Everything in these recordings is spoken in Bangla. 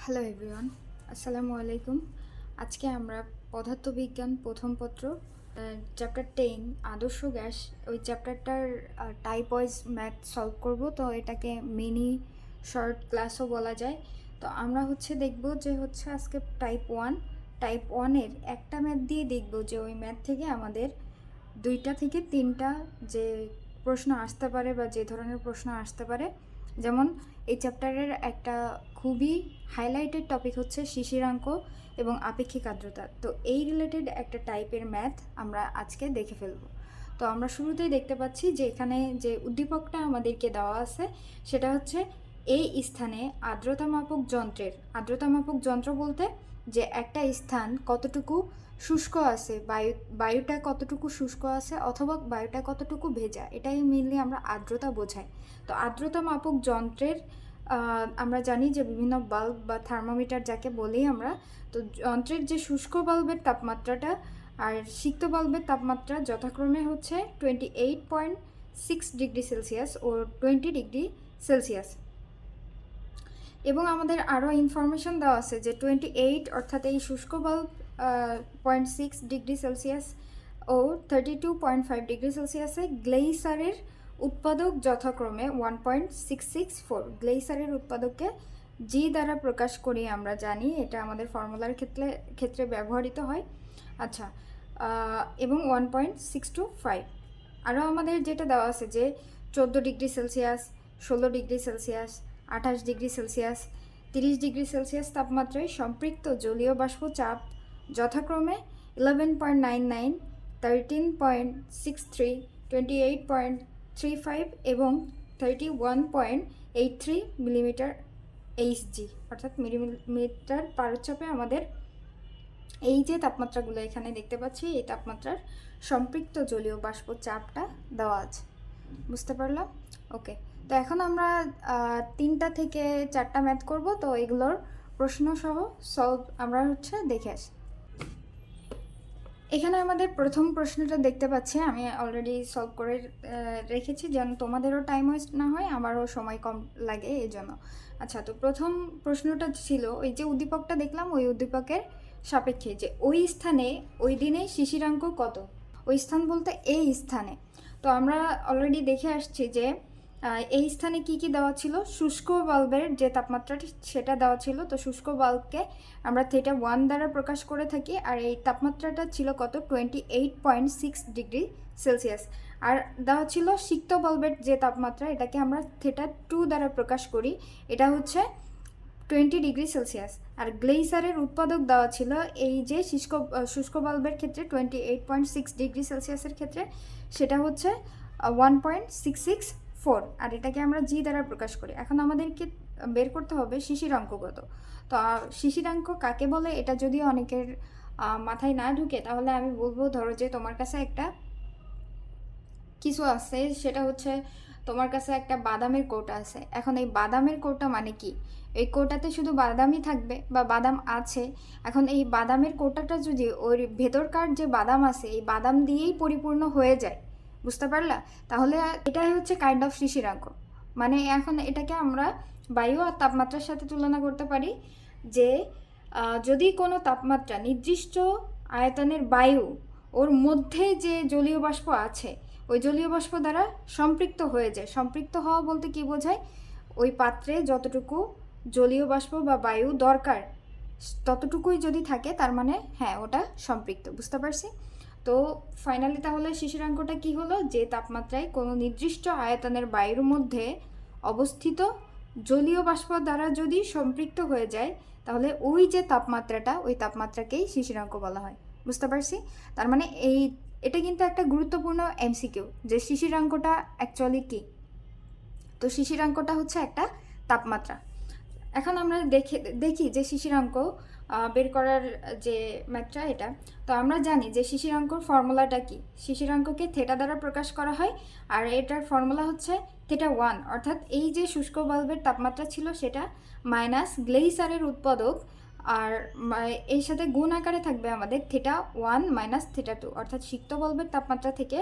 হ্যালো এভরিওয়ান, আসসালামু আলাইকুম। আজকে আমরা পদার্থবিজ্ঞান প্রথম পত্র চ্যাপ্টার 10 আদর্শ গ্যাস, ওই চ্যাপ্টারটার টাইপ ওয়াইজ ম্যাথ সলভ করব। তো এটাকে মিনি শর্ট ক্লাসও বলা যায়। তো আমরা দেখব যে আজকে টাইপ ওয়ানের একটা ম্যাথ দিয়ে দেখব যে ওই ম্যাথ থেকে আমাদের 2টা থেকে 3টা যে প্রশ্ন আসতে পারে বা যে ধরনের প্রশ্ন আসতে পারে। যেমন এই চ্যাপ্টারের একটা খুবই হাইলাইটেড টপিক হচ্ছে শিশিরাঙ্ক এবং আপেক্ষিক আর্দ্রতা। তো এই রিলেটেড একটা টাইপের ম্যাথ আমরা আজকে দেখে ফেলব। তো আমরা শুরুতেই দেখতে পাচ্ছি যে এখানে যে উদ্দীপকটা আমাদেরকে দেওয়া আছে সেটা হচ্ছে এই স্থানে আর্দ্রতা মাপক যন্ত্র বলতে যে একটা স্থান কতটুকু শুষ্ক আছে, বায়ুটা কতটুকু শুষ্ক আছে অথবা বায়ুটা কতটুকু ভেজা, এটাই মেনলি আমরা আর্দ্রতা বোঝাই। তো আর্দ্রতা মাপক যন্ত্রের আমরা জানি যে বিভিন্ন বাল্ব বা থার্মোমিটার যাকে বলি আমরা, তো যন্ত্রের যে শুষ্ক বাল্বের তাপমাত্রাটা আর সিক্ত বাল্বের তাপমাত্রা যথাক্রমে হচ্ছে 28.6 ডিগ্রি সেলসিয়াস ও 20 ডিগ্রি সেলসিয়াস। এবং আমাদের আরও ইনফরমেশন দেওয়া আছে যে 28 অর্থাৎ এই শুষ্ক বাল্ব 0.6 ডিগ্রি সেলসিয়াস ও 32.5 ডিগ্রি সেলসিয়াসে গ্লেইসারের উৎপাদক যথাক্রমে 1.664। গ্লেইসারের উৎপাদককে জি দ্বারা প্রকাশ করি আমরা জানি, এটা আমাদের ফর্মুলার ক্ষেত্রে ব্যবহৃত হয়। আচ্ছা, এবং 1.625। আরও আমাদের যেটা দেওয়া আছে যে 14 degree Celsius, 16 degree Celsius, 28 degree Celsius, 30 degree Celsius তাপমাত্রায় সম্পৃক্ত জলীয় বাষ্প চাপ যথাক্রমে 11.99, 13.63, 28.35 এবং 31.83 মিলিমিটার এইচজি অর্থাৎ মিলিমিটার পারচ্ছাপে আমাদের এই যে তাপমাত্রাগুলো এখানে দেখতে পাচ্ছি, এই তাপমাত্রার সম্পৃক্ত জলীয় বাষ্প চাপটা দেওয়া আছে। বুঝতে পারলাম? ওকে। তো এখন আমরা 3টা থেকে 4টা ম্যাথ করব। তো এগুলোর প্রশ্ন সহ সলভ আমরা দেখে আসি। এখানে আমাদের প্রথম প্রশ্নটা দেখতে পাচ্ছি, আমি অলরেডি সলভ করে রেখেছি যেন তোমাদেরও টাইম ওয়েস্ট না হয়, আমারও সময় কম লাগে এই জন্য। আচ্ছা, তো প্রথম প্রশ্নটা ছিল ওই যে উদ্দীপকটা দেখলাম, ওই উদ্দীপকের সাপেক্ষে যে ওই স্থানে ওই দিনে শিশিরাঙ্ক কত। ওই স্থান বলতে এই স্থানে। তো আমরা অলরেডি দেখে আসছি যে এই স্থানে কি কি দেওয়া ছিল, শুষ্ক বাল্বের যে তাপমাত্রাটি সেটা দেওয়া ছিল। তো শুষ্ক বাল্বকে আমরা θ1 দ্বারা প্রকাশ করে থাকি, আর এই তাপমাত্রাটা ছিল কত, 28.6 ডিগ্রি সেলসিয়াস। আর দেওয়া ছিল সিক্ত বাল্বের যে তাপমাত্রা, এটাকে আমরা θ2 দ্বারা প্রকাশ করি, এটা হচ্ছে 20 ডিগ্রি সেলসিয়াস। আর গ্লেইসারের উৎপাদক দেওয়া ছিল এই যে শুষ্ক বাল্বের ক্ষেত্রে 28.6 ডিগ্রি সেলসিয়াসের ক্ষেত্রে সেটা হচ্ছে 1.664। আর এটাকে আমরা জি দ্বারা প্রকাশ করি। এখন আমাদেরকে বের করতে হবে শিশিরাঙ্ক কত। তো শিশিরাঙ্ক কাকে বলে এটা যদি অনেকের মাথায় না ঢুকে, তাহলে আমি বলবো, ধরো যে তোমার কাছে একটা কিছু আছে, সেটা হচ্ছে তোমার কাছে একটা বাদামের কৌটা আছে। এখন এই বাদামের কৌটা মানে কি, এই কৌটাতে শুধু বাদামই থাকবে বা বাদাম আছে। এখন এই বাদামের কৌটাটা যদি ওই ভেতরকার যে বাদাম আছে এই বাদাম দিয়েই পরিপূর্ণ হয়ে যায়, বুঝতে পারলা, তাহলে এটাই হচ্ছে কাইন্ড অফ শিশিরাঙ্ক। মানে এখন এটাকে আমরা বায়ু আর তাপমাত্রার সাথে তুলনা করতে পারি যে যদি কোনো তাপমাত্রা নির্দিষ্ট আয়তনের বায়ু ওর মধ্যে যে জলীয় বাষ্প আছে ওই জলীয় বাষ্প দ্বারা সম্পৃক্ত হয়ে যায়। সম্পৃক্ত হওয়া বলতে কি বোঝায়, ওই পাত্রে যতটুকু জলীয় বাষ্প বা বায়ু দরকার ততটুকুই যদি থাকে, তার মানে হ্যাঁ ওটা সম্পৃক্ত। বুঝতে পারছি? তো ফাইনালি তাহলে শিশিরাঙ্কটা কি হলো, যে তাপমাত্রায় কোনো নির্দিষ্ট আয়তনের বায়ুর মধ্যে অবস্থিত জলীয় বাষ্প দ্বারা যদি সম্পৃক্ত হয়ে যায়, তাহলে ওই যে তাপমাত্রাটা, ওই তাপমাত্রাকেই শিশিরাঙ্ক বলা হয়। বুঝতে পারছি? তার মানে এটা কিন্তু একটা গুরুত্বপূর্ণ এমসিকিউ যে শিশিরাঙ্কটা অ্যাকচুয়ালি কী। তো শিশিরাঙ্কটা হচ্ছে একটা তাপমাত্রা। এখন আমরা দেখি যে শিশিরাঙ্ক বের করার যে ম্যাথটা এটা। তো আমরা জানি যে শিশিরাঙ্কর ফর্মুলাটা কি, শিশিরাঙ্ককে থেটা দ্বারা প্রকাশ করা হয়, আর এটার ফর্মুলা হচ্ছে θ1। অর্থাৎ এই যে শুষ্ক বাল্বের তাপমাত্রা ছিল সেটা মাইনাস গ্লেইসারের উৎপাদক, আর এর সাথে গুণ আকারে থাকবে আমাদের θ1 মাইনাস θ2। অর্থাৎ সিক্ত বাল্বের তাপমাত্রা থেকে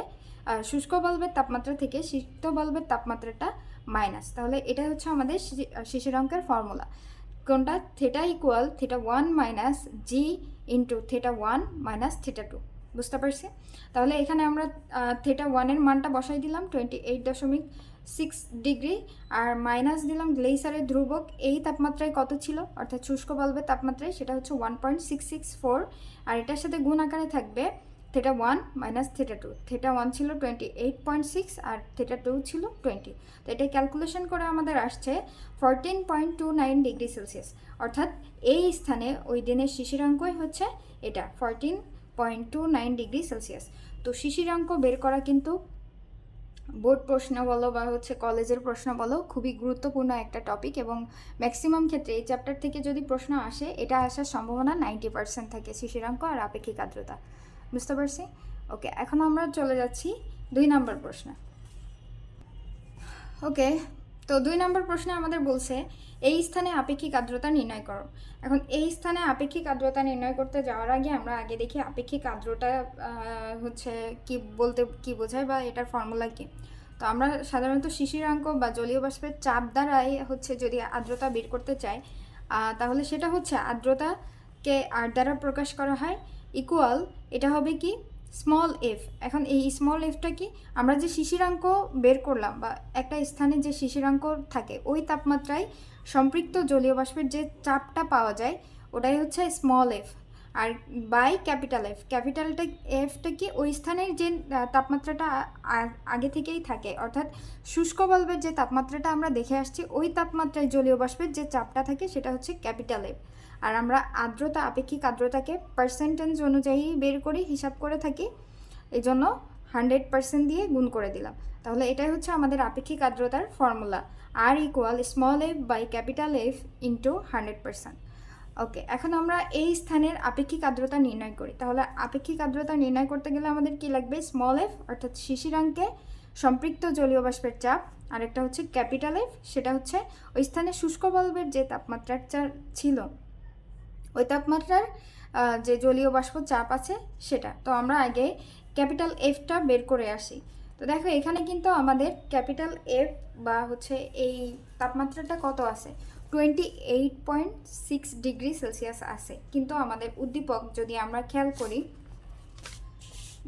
শুষ্ক বাল্বের তাপমাত্রা থেকে সিক্ত বাল্বের তাপমাত্রাটা মাইনাস। তাহলে এটা হচ্ছে আমাদের শিশিরাঙ্কের ফর্মুলা। কোনটা? থিটা ইকুয়াল থিটা 1 মাইনাস জি ইন্টু থিটা 1 মাইনাস থিটা 2। বুঝতে পারছি? তাহলে এখানে আমরা থিটা 1-এর মানটা বসাই দিলাম 28.6 ডিগ্রি, আর মাইনাস দিলাম গ্লেইসারের ধ্রুবক এই তাপমাত্রায় কত ছিল, অর্থাৎ শুষ্ক বাল্বের তাপমাত্রায়, সেটা হচ্ছে 1.664, আর এটার সাথে গুণ আকারে থাকবে থিটা 1 মাইনাস থিটা 2। থিটা 1 ছিল 28.6 আর থিটা 2 ছিল 20। তো এটা ক্যালকুলেশন করে আমাদের আসছে 14.29 ডিগ্রি সেলসিয়াস, অর্থাৎ এই স্থানে ওই দিনের শিশিরাঙ্কই হচ্ছে এটা 14.29 ডিগ্রি সেলসিয়াস। তো শিশিরাঙ্ক বের করা কিন্তু বোর্ড প্রশ্ন বলো বা হচ্ছে কলেজের প্রশ্ন বলো খুবই গুরুত্বপূর্ণ একটা টপিক, এবং ম্যাক্সিমাম ক্ষেত্রে এই চ্যাপ্টার থেকে যদি প্রশ্ন আসে এটা আসার সম্ভাবনা 90% থাকে, শিশিরাঙ্ক আর আপেক্ষিক আর্দ্রতা। বুঝতে পারছি? ওকে, এখন আমরা চলে যাচ্ছি 2 নম্বর প্রশ্নে। ওকে, তো 2 নম্বর প্রশ্নে আমাদের বলছে এই স্থানে আপেক্ষিক আর্দ্রতা নির্ণয় করো। এখন এই স্থানে আপেক্ষিক আর্দ্রতা নির্ণয় করতে যাওয়ার আগে আমরা আগে দেখি আপেক্ষিক আর্দ্রতা হচ্ছে কি বলতে কি বোঝায় বা এটার ফর্মুলা কি। তো আমরা সাধারণত শিশিরাঙ্ক বা জলীয় বাষ্পের চাপ দ্বারাই হচ্ছে যদি আর্দ্রতা বের করতে চাই, তাহলে সেটা হচ্ছে আর্দ্রতাকে আর দ্বারা প্রকাশ করা হয় ইকুয়াল, এটা হবে কি স্মল এফ। এখন এই স্মল এফটা কি, আমরা যে শিশিরাঙ্ক বের করলাম বা একটা স্থানে যে শিশিরাঙ্ক থাকে ওই তাপমাত্রায় সম্পৃক্ত জলীয় বাষ্পের যে চাপটা পাওয়া যায় ওটাই হচ্ছে স্মল এফ, আর বাই ক্যাপিটাল এফ। ক্যাপিটালটা এফটা কি ওই স্থানের যে তাপমাত্রাটা আগে থেকেই থাকে, অর্থাৎ শুষ্ক বাল্বের যে তাপমাত্রাটা আমরা দেখে আসছি ওই তাপমাত্রায় জলীয় বাষ্পের যে চাপটা থাকে সেটা হচ্ছে ক্যাপিটাল এফ। আর আমরা আর্দ্রতা আপেক্ষিক আর্দ্রতাকে পার্সেন্টেজ অনুযায়ী বের করি, হিসাব করে থাকি, এই জন্য 100% দিয়ে গুণ করে দিলাম। তাহলে এটাই হচ্ছে আমাদের আপেক্ষিক আর্দ্রতার ফর্মুলা, আর equal small F by capital F into 100%। Okay, এখন আমরা এই স্থানের আপেক্ষিক আর্দ্রতা নির্ণয় করি। তাহলে আপেক্ষিক আর্দ্রতা নির্ণয় করতে গেলে আমাদের কি লাগবে? স্মল এফ অর্থাৎ শিশিরাঙ্কে সম্পৃক্ত জলীয় বাষ্পের চাপ, আর একটা হচ্ছে ক্যাপিটাল এফ, সেটা হচ্ছে ওই স্থানে শুষ্ক বাল্বের যে তাপমাত্রাটা ছিল ওই তাপমাত্রার যে জলীয় বাষ্প চাপ আছে সেটা। তো আমরা আগে ক্যাপিটাল এফটা বের করে আসি। তো দেখো এখানে কিন্তু আমাদের ক্যাপিটাল এফ বা হচ্ছে এই তাপমাত্রাটা কত আছে, 28.6 ডিগ্রি সেলসিয়াস আছে, কিন্তু আমাদের উদ্দীপক যদি আমরা খেয়াল করি,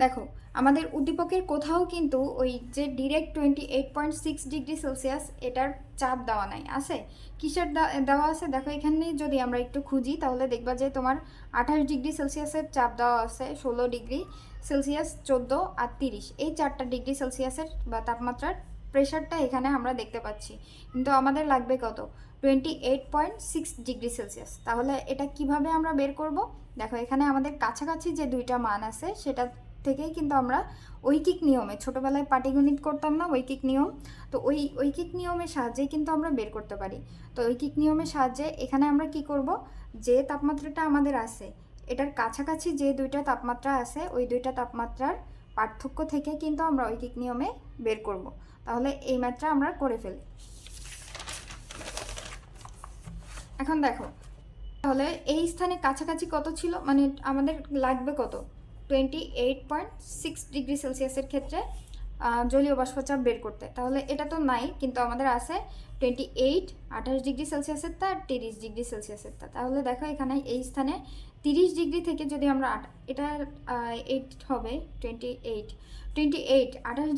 দেখো আমাদের উদ্দীপকের কোথাও কিন্তু ওই যে ডিরেক্ট 28.6 ডিগ্রি সেলসিয়াস এটার চাপ দেওয়া নাই, আছে কিসের দেওয়া আছে? দেখো এখানে যদি আমরা একটু খুঁজি তাহলে দেখবা যে তোমার 28 ডিগ্রি সেলসিয়াসের চাপ দেওয়া আছে, 16 ডিগ্রি সেলসিয়াস, 14 আর 30, এই 4টা ডিগ্রি সেলসিয়াসের বা তাপমাত্রার প্রেশারটা এখানে আমরা দেখতে পাচ্ছি, কিন্তু আমাদের লাগবে কত? 28.6 ডিগ্রি সেলসিয়াস। তাহলে এটা কিভাবে আমরা বের করব? দেখো এখানে আমাদের কাছাকাছি যে দুইটা মান আছে সেটা থেকেই কিন্তু আমরা ঐকিক নিয়মে, ছোটোবেলায় পাটিগণিত করতাম না ঐকিক নিয়ম, তো ওই ঐকিক নিয়মের সাহায্যেই কিন্তু আমরা বের করতে পারি। তো ঐকিক নিয়মের সাহায্যে এখানে আমরা কি করব, যে তাপমাত্রাটা আমাদের আছে এটার কাছাকাছি যে দুইটা তাপমাত্রা আছে ওই দুইটা তাপমাত্রার পার্থক্য থেকে কিন্তু আমরা ঐকিক নিয়মে বের করব। তাহলে এই ম্যাথটা আমরা করে ফেলি। এখন দেখো তাহলে এই স্থানে কাছাকাছি কত ছিল, মানে আমাদের লাগবে কত? 28.6 ডিগ্রি সেলসিয়াসের ক্ষেত্রে জলীয় বাষ্পচাপ বের করতে। তাহলে এটা তো নাই, কিন্তু আমাদের আছে 28 ডিগ্রি সেলসিয়াসেরটা আর 30 ডিগ্রি সেলসিয়াসেরটা। তাহলে দেখো এখানে এই স্থানে 30 ডিগ্রি থেকে যদি আমরা এটা 8 হবে 28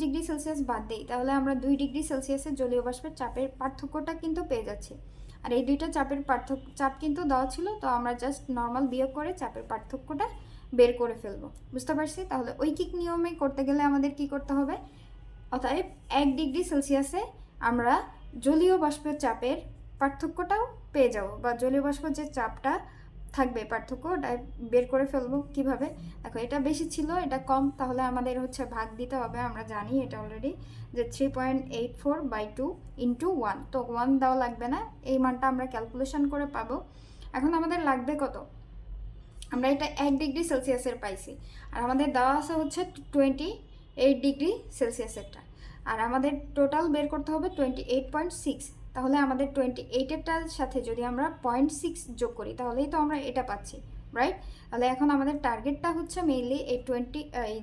ডিগ্রি সেলসিয়াস বাদ দিই, তাহলে আমরা 2 ডিগ্রি সেলসিয়াসের জলীয় বাষ্পের চাপের পার্থক্যটা কিন্তু পেয়ে যাচ্ছি। আর এই দুইটা চাপের চাপ কিন্তু দেওয়া ছিল, তো আমরা জাস্ট নর্মাল বিয়োগ করে চাপের পার্থক্যটা বের করে ফেলবো। বুঝতে পারছি? তাহলে ঐকিক নিয়মে করতে গেলে আমাদের কি করতে হবে? অতএব 1 ডিগ্রি সেলসিয়াসে আমরা জলীয় বাষ্পের চাপের পার্থক্যটাও পেয়ে যাব, বা জলীয় বাষ্প যে চাপটা থাকবে পার্থক্য ওটা বের করে ফেলবো। কিভাবে? দেখো এটা বেশি ছিল এটা কম, তাহলে আমাদের হচ্ছে ভাগ দিতে হবে, আমরা জানি এটা অলরেডি, যে 3.84/2 ইন্টু 1। তো 1 দেওয়া লাগবে না, এই মানটা আমরা ক্যালকুলেশন করে পাবো। এখন আমাদের লাগবে কত? আমরা এটা 1 ডিগ্রি সেলসিয়াসের পাইছি, আর আমাদের দেওয়া আছে হচ্ছে 28 ডিগ্রি সেলসিয়াসেরটা, আর আমাদের টোটাল বের করতে হবে 28.6। তাহলে আমাদের 28-এরটার সাথে যদি আমরা 0.6 যোগ করি তাহলেই তো আমরা এটা পাচ্ছি, রাইট? তাহলে এখন আমাদের টার্গেটটা হচ্ছে মেইনলি এই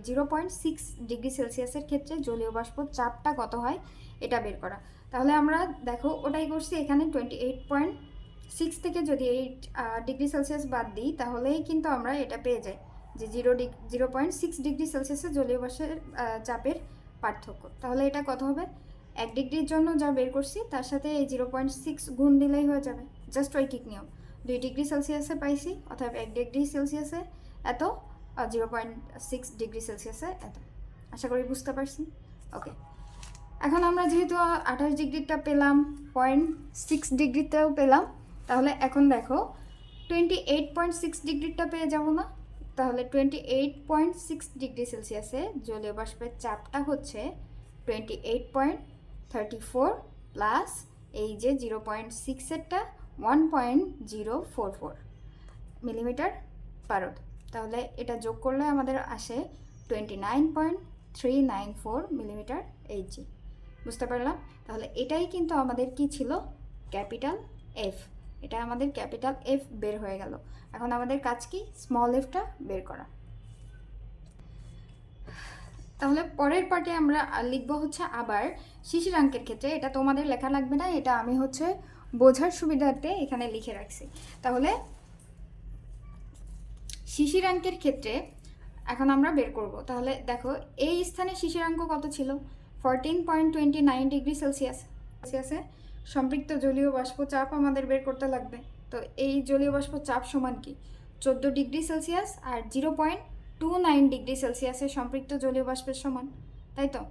0.6 ডিগ্রি সেলসিয়াসের ক্ষেত্রে জলীয় বাষ্প চাপটা কত হয় এটা বের করা। তাহলে আমরা দেখো ওটাই করছি, এখানে 6 থেকে যদি 8 ডিগ্রি সেলসিয়াস বাদ দিই তাহলেই কিন্তু আমরা এটা পেয়ে যাই যে 0.6 ডিগ্রি সেলসিয়াসে জলীয় বাষ্পের চাপের পার্থক্য। তাহলে এটা কত হবে? 1 ডিগ্রির জন্য যা বের করছি তার সাথে এই 0.6 গুণ দিলেই হয়ে যাবে, জাস্ট ঐকিক নিয়ম। 2 ডিগ্রি সেলসিয়াসে পাইছি, অর্থাৎ 1 ডিগ্রি সেলসিয়াসে এত, আর 0.6 ডিগ্রি সেলসিয়াসে এত। আশা করি বুঝতে পারছি। ওকে, এখন আমরা যেহেতু 28 ডিগ্রিটা পেলাম, 0.6 ডিগ্রিতেও পেলাম, তাহলে এখন দেখো 28.6 ডিগ্রিটা পেয়ে যাব না? তাহলে 28.6 ডিগ্রি সেলসিয়াসে জলীয় বাষ্পের চাপটা হচ্ছে 28.34 প্লাস এই যে 0.6এরটা 1.044 মিলিমিটার পারদ। তাহলে এটা যোগ করলে আমাদের আসে 29.394 মিলিমিটার এইচজি। বুঝতে পারলাম? তাহলে এটাই কিন্তু আমাদের কি ছিল? Capital F. এটা আমাদের ক্যাপিটাল এফ বের হয়ে গেল। এখন আমাদের কাজ কি? স্মল এফটা বের করা। তাহলে পরের পার্টে আমরা লিখব হচ্ছে আবার শিশিরাঙ্কের ক্ষেত্রে। এটা তোমাদের লেখা লাগবে না, এটা আমি হচ্ছে বোঝার সুবিধার্থে এখানে লিখে রাখছি। তাহলে শিশিরাঙ্কের ক্ষেত্রে এখন আমরা বের করব। তাহলে দেখো এই স্থানে শিশিরাঙ্ক কত ছিল? 14.29 ডিগ্রি সেলসিয়াসে সম্পৃক্ত জলীয় বাষ্প চাপ আমাদের বের করতে লাগবে। তো এই জলীয় বাষ্প চাপ সমান কি? 14 ডিগ্রি সেলসিয়াস আর 0.29 ডিগ্রি সেলসিয়াসে সম্পৃক্ত জলীয় বাষ্পের সমান, তাই তো?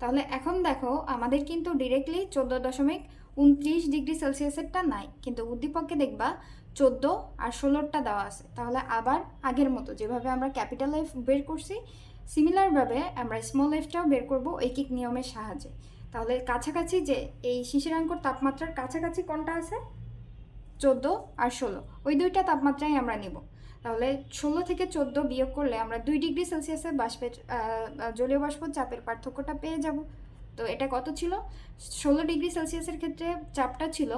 তাহলে এখন দেখো আমাদের কিন্তু ডিরেক্টলি 14.29 ডিগ্রি সেলসিয়াসেরটা নাই, কিন্তু উদ্দীপককে দেখবা 14 আর 16টা দেওয়া আছে। তাহলে আবার আগের মতো যেভাবে আমরা ক্যাপিটাল এফ বের করছি, সিমিলারভাবে আমরা স্মল এফটাও বের করব ঐকিক নিয়মের সাহায্যে। তাহলে কাছাকাছি যে এই শিশিরাঙ্কর তাপমাত্রার কাছাকাছি কোনটা আছে? 14 আর 16, ওই দুইটা তাপমাত্রাই আমরা নেব। তাহলে 16 থেকে 14 বিয়োগ করলে আমরা 2 ডিগ্রি সেলসিয়াসের বাষ্পের জলীয় বাষ্প চাপের পার্থক্যটা পেয়ে যাব। তো এটা কত ছিল? 16 ডিগ্রি সেলসিয়াসের ক্ষেত্রে চাপটা ছিল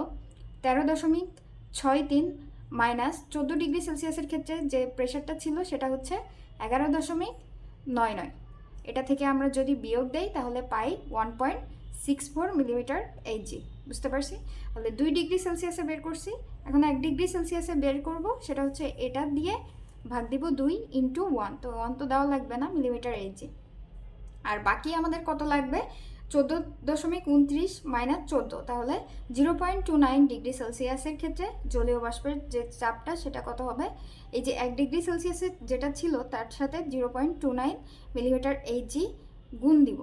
13.63 মাইনাস 14 ডিগ্রি সেলসিয়াসের ক্ষেত্রে যে প্রেশারটা ছিল সেটা হচ্ছে 11.99। এটা থেকে আমরা যদি বিয়োগ দেই তাহলে পাই 1.64 মিলিমিটার এইচজি। বুঝতে পারছি? তাহলে 2 ডিগ্রি সেলসিয়াসে বের করছি, এখন 1 ডিগ্রি সেলসিয়াসে বের করব, সেটা হচ্ছে এটা দিয়ে ভাগ দিব 2 ইন্টু 1। তো 1 তো দেওয়া লাগবে না, মিলিমিটার এইচজি। আর বাকি আমাদের কত লাগবে? 14.29 মাইনাস 14, তাহলে 0.29 ডিগ্রি সেলসিয়াসের ক্ষেত্রে জলীয় বাষ্পের যে চাপটা সেটা কত হবে? এই যে 1 ডিগ্রি সেলসিয়াসের যেটা ছিল তার সাথে 0.29 মিলিমিটার এইচজি গুণ দিব।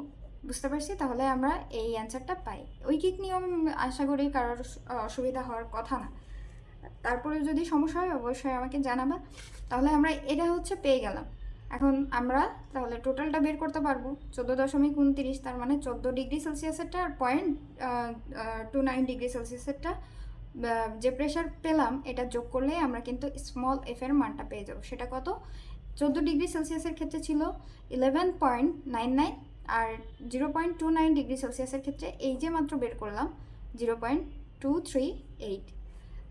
বুঝতে পারছি? তাহলে আমরা এই অ্যান্সারটা পাই। ঐকিক নিয়ম আশা করি কারোর অসুবিধা হওয়ার কথা না। তারপরে যদি সমস্যা হয় অবশ্যই আমাকে জানাবা। তাহলে আমরা এটা হচ্ছে পেয়ে গেলাম। এখন আমরা তাহলে টোটালটা বের করতে পারবো। 14.29, তার মানে 14 ডিগ্রি সেলসিয়াসেরটা আর 0.29 ডিগ্রি সেলসিয়াসেরটা যে প্রেশার পেলাম এটা যোগ করলে আমরা কিন্তু স্মল এফ এর মানটা পেয়ে যাবো। সেটা কত? 14 ডিগ্রি সেলসিয়াসের ক্ষেত্রে ছিল 11.99, আর 0.29 ডিগ্রি সেলসিয়াসের ক্ষেত্রে এই যে মাত্র বের করলাম 0.238।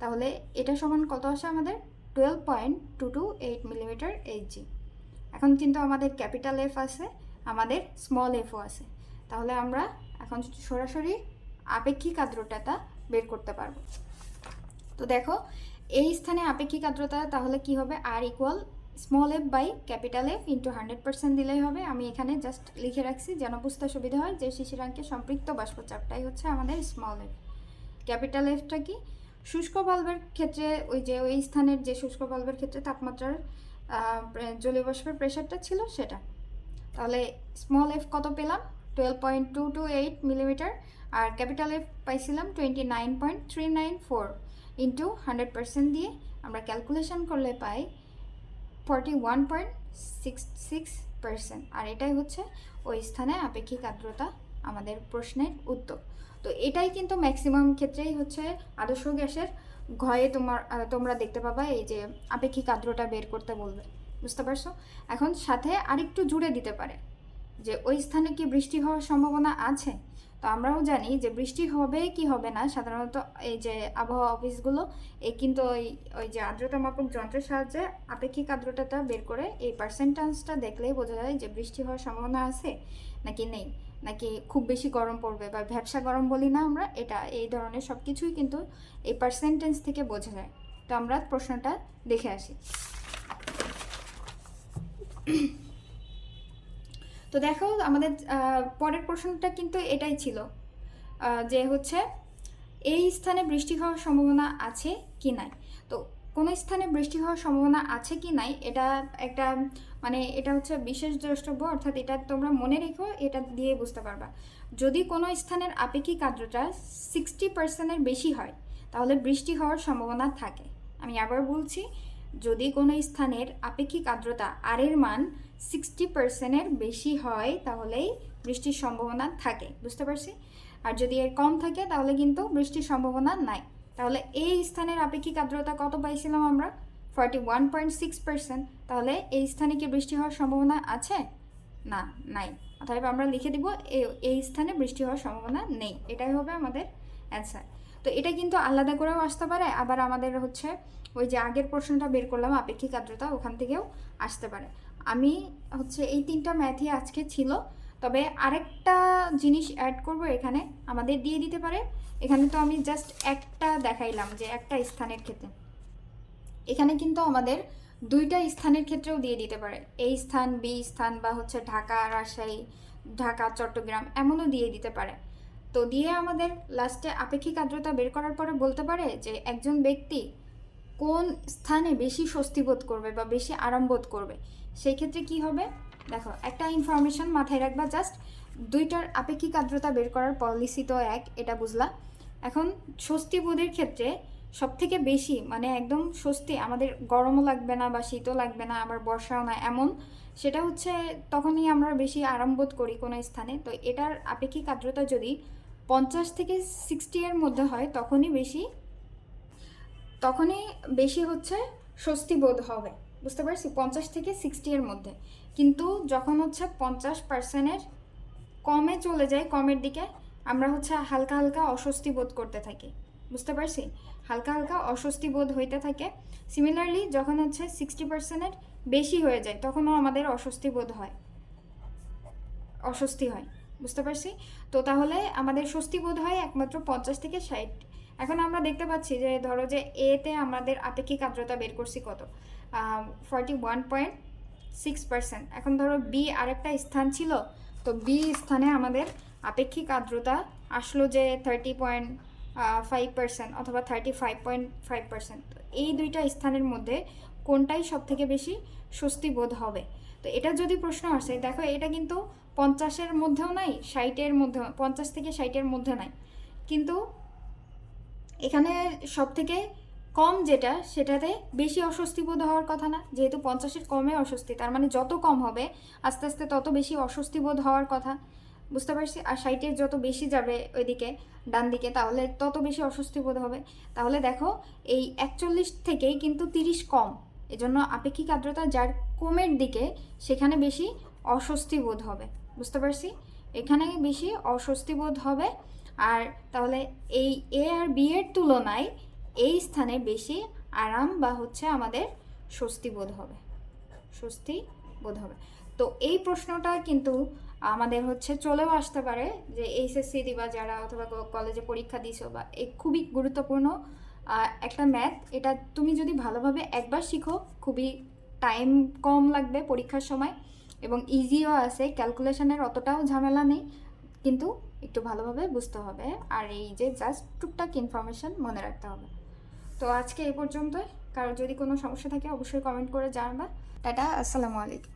তাহলে এটা সমান কত আসে আমাদের? 12.228 মিলিমিটার এইচজি। এখন কিন্তু আমাদের ক্যাপিটাল এফ আছে, আমাদের স্মল এফও আছে। তাহলে আমরা এখন সরাসরি আপেক্ষিক আর্দ্রতাটা বের করতে পারবো। তো দেখো এই স্থানে আপেক্ষিক আর্দ্রতা তাহলে কি হবে? আর equal small F by capital F into 100% দিলেই হবে। আমি এখানে জাস্ট লিখে রাখছি যেন বুঝতে সুবিধা হয় যে শিশিরাঙ্কে সম্পৃক্ত বাষ্পচাপটাই হচ্ছে আমাদের স্মল এফ। ক্যাপিটাল এফটা কি? শুষ্ক বাল্বের ক্ষেত্রে ওই স্থানের যে শুষ্ক বাল্বের ক্ষেত্রে তাপমাত্রার জলীয় বাষ্পের প্রেশারটা ছিল সেটা। তাহলে স্মল এফ কত পেলাম? 12.228 মিলিমিটার, আর ক্যাপিটাল এফ পাইছিলাম 29.394 ইন্টু 100% দিয়ে আমরা ক্যালকুলেশন করলে পাই 41.66%। আর এটাই হচ্ছে ওই স্থানে আপেক্ষিক আর্দ্রতা আমাদের প্রশ্নের উত্তর। তো এটাই কিন্তু ম্যাক্সিমাম ক্ষেত্রেই হচ্ছে আদর্শ গ্যাসের ঘয়ে তোমরা দেখতে পাবা এই যে আপেক্ষিক আর্দ্রতা বের করতে বলবে। বুঝতে পারছো? এখন সাথে আরেকটু জুড়ে দিতে পারে যে ওই স্থানে কি বৃষ্টি হওয়ার সম্ভাবনা আছে। তো আমরাও জানি যে বৃষ্টি হবে কি হবে না সাধারণত এই যে আবহাওয়া অফিসগুলো কিন্তু ওই যে আর্দ্রতা মাপক যন্ত্রের সাহায্যে আপেক্ষিক আর্দ্রতাটা বের করে এই পার্সেন্টেজটা দেখলেই বোঝা যায় যে বৃষ্টি হওয়ার সম্ভাবনা আছে নাকি নেই। নাকি খুব বেশি গরম পড়বে বা ভ্যাপসা গরম বলি না আমরা, এটা এই ধরনের সব কিছুই কিন্তু এই পার্সেন্টেজ থেকে বোঝা যায়। তো আমরা প্রশ্নটা দেখে আসি। তো দেখো আমাদের পরের প্রশ্নটা কিন্তু এটাই ছিল যে হচ্ছে এই স্থানে বৃষ্টি হওয়ার সম্ভাবনা আছে কি নাই। তো কোনো স্থানে বৃষ্টি হওয়ার সম্ভাবনা আছে কি নাই এটা একটা মানে এটা হচ্ছে বিশেষ দ্রষ্টব্য, অর্থাৎ এটা তোমরা মনে রেখো, এটা দিয়ে বুঝতে পারবা। যদি কোনো স্থানের আপেক্ষিক আর্দ্রতা 60%-এর বেশি হয় তাহলে বৃষ্টি হওয়ার সম্ভাবনা থাকে। আমি আবার বলছি, যদি কোনো স্থানের আপেক্ষিক আর্দ্রতা আর এর মান 60%-এর বেশি হয় তাহলেই বৃষ্টির সম্ভাবনা থাকে, বুঝতে পারছি। আর যদি এর কম থাকে তাহলে কিন্তু বৃষ্টির সম্ভাবনা নাই। তাহলে এই স্থানের আপেক্ষিক আর্দ্রতা কত পাইছিলাম আমরা? 41.6%। তাহলে এই স্থানে কি বৃষ্টি হওয়ার সম্ভাবনা আছে? না, নাই। অতএব আমরা লিখে দিব এই স্থানে বৃষ্টি হওয়ার সম্ভাবনা নেই। এটাই হবে আমাদের অ্যান্সার। তো এটা কিন্তু আলাদা করেও আসতে পারে, আবার আমাদের হচ্ছে ওই যে আগের প্রশ্নটা বের করলাম আপেক্ষিক আর্দ্রতা, ওখান থেকেও আসতে পারে। আমি হচ্ছে এই 3টা ম্যাথই আজকে ছিল, তবে আরেকটা জিনিস অ্যাড করব এখানে, আমাদের দিয়ে দিতে পারে। এখানে তো আমি জাস্ট একটা দেখাইলাম যে একটা স্থানের ক্ষেত্রে, এখানে কিন্তু আমাদের 2টা স্থানের ক্ষেত্রেও দিয়ে দিতে পারে, এই স্থান বি স্থান বা হচ্ছে ঢাকা রাজশাহী, ঢাকা চট্টগ্রাম এমনও দিয়ে দিতে পারে। তো দিয়ে আমাদের লাস্টে আপেক্ষিক আর্দ্রতা বের করার পরে বলতে পারে যে একজন ব্যক্তি কোন স্থানে বেশি স্বস্তি বোধ করবে বা বেশি আরাম বোধ করবে। সেই ক্ষেত্রে কি হবে দেখো, একটা ইনফরমেশন মাথায় রাখবা, জাস্ট 2টার আপেক্ষিক আর্দ্রতা বের করার পলিসি তো এক, এটা বুঝলা। এখন স্বস্তি বোধের ক্ষেত্রে সবথেকে বেশি মানে একদম স্বস্তি, আমাদের গরমও লাগবে না বা শীতও লাগবে না আবার বর্ষাও না এমন, সেটা হচ্ছে তখনই আমরা বেশি আরাম বোধ করি কোনো স্থানে। তো এটার আপেক্ষিক আর্দ্রতা যদি 50 থেকে 60 এর মধ্যে হয় তখনই বেশি হচ্ছে স্বস্তি বোধ হবে, বুঝতে পারছি, 50 থেকে 60 এর মধ্যে। কিন্তু যখন হচ্ছে 50%-এর কমে চলে যায়, কমের দিকে, আমরা হচ্ছে হালকা হালকা অস্বস্তি বোধ করতে থাকি, বুঝতে পারছি, হালকা হালকা অস্বস্তি বোধ হইতে থাকে। সিমিলারলি যখন হচ্ছে 60%-এর বেশি হয়ে যায় তখনও আমাদের অস্বস্তি বোধ হয়, অস্বস্তি হয়, বুঝতে পারছি। তো তাহলে আমাদের স্বস্তি বোধ হয় একমাত্র 50 থেকে 60। এখন আমরা দেখতে পাচ্ছি যে ধরো যে এতে আমাদের আপেক্ষিক আর্দ্রতা বের করছি কত, 41.6%। এখন ধরো বি আরেকটা স্থান ছিল, তো বি স্থানে আমাদের আপেক্ষিক আর্দ্রতা আসলো যে 30.5% অথবা 35.5%। এই 2টা স্থানের মধ্যে কোনটাই সব থেকে বেশি স্বস্তি বোধ হবে। তো এটা যদি প্রশ্ন আসে, দেখো এটা কিন্তু 50-এর মধ্যেও নাই, 60-এর মধ্যে, 50 থেকে 60-এর মধ্যে নাই, কিন্তু এখানে সব থেকে কম যেটা সেটাতে বেশি অস্বস্তি বোধ হওয়ার কথা না, যেহেতু 50-এর কমে অস্বস্তি, তার মানে যত কম হবে আস্তে আস্তে তত বেশি অস্বস্তি বোধ হওয়ার কথা, বুঝতে পারছি। আর 60-এর যত বেশি যাবে ওইদিকে ডান দিকে তাহলে তত বেশি অস্বস্তি বোধ হবে। তাহলে দেখো এই 41 থেকেই কিন্তু 30 কম, এজন্য আপেক্ষিক আর্দ্রতা যার কমের দিকে সেখানে বেশি অস্বস্তি বোধ হবে, বুঝতে পারছি, এখানে বেশি অস্বস্তি বোধ হবে। আর তাহলে এই এ আর বি এর তুলনায় এই স্থানে বেশি আরাম বা হচ্ছে আমাদের স্বস্তি বোধ হবে, স্বস্তি বোধ হবে। তো এই প্রশ্নটা কিন্তু আমাদের হচ্ছে চলেও আসতে পারে যে এইচএসসি দিবা যারা অথবা কলেজে পরীক্ষা দিছো, বা এই খুবই গুরুত্বপূর্ণ একটা ম্যাথ। এটা তুমি যদি ভালোভাবে একবার শিখো, খুবই টাইম কম লাগবে পরীক্ষার সময় এবং ইজিও আছে, ক্যালকুলেশনের অতটাও ঝামেলা নেই, কিন্তু একটু ভালোভাবে বুঝতে হবে আর এই যে জাস্ট টুকটাক ইনফরমেশন মনে রাখতে হবে। তো আজকে এই পর্যন্তই, কারো যদি কোনো সমস্যা থাকে অবশ্যই কমেন্ট করে জানাবা। টাটা, আসসালামু আলাইকুম।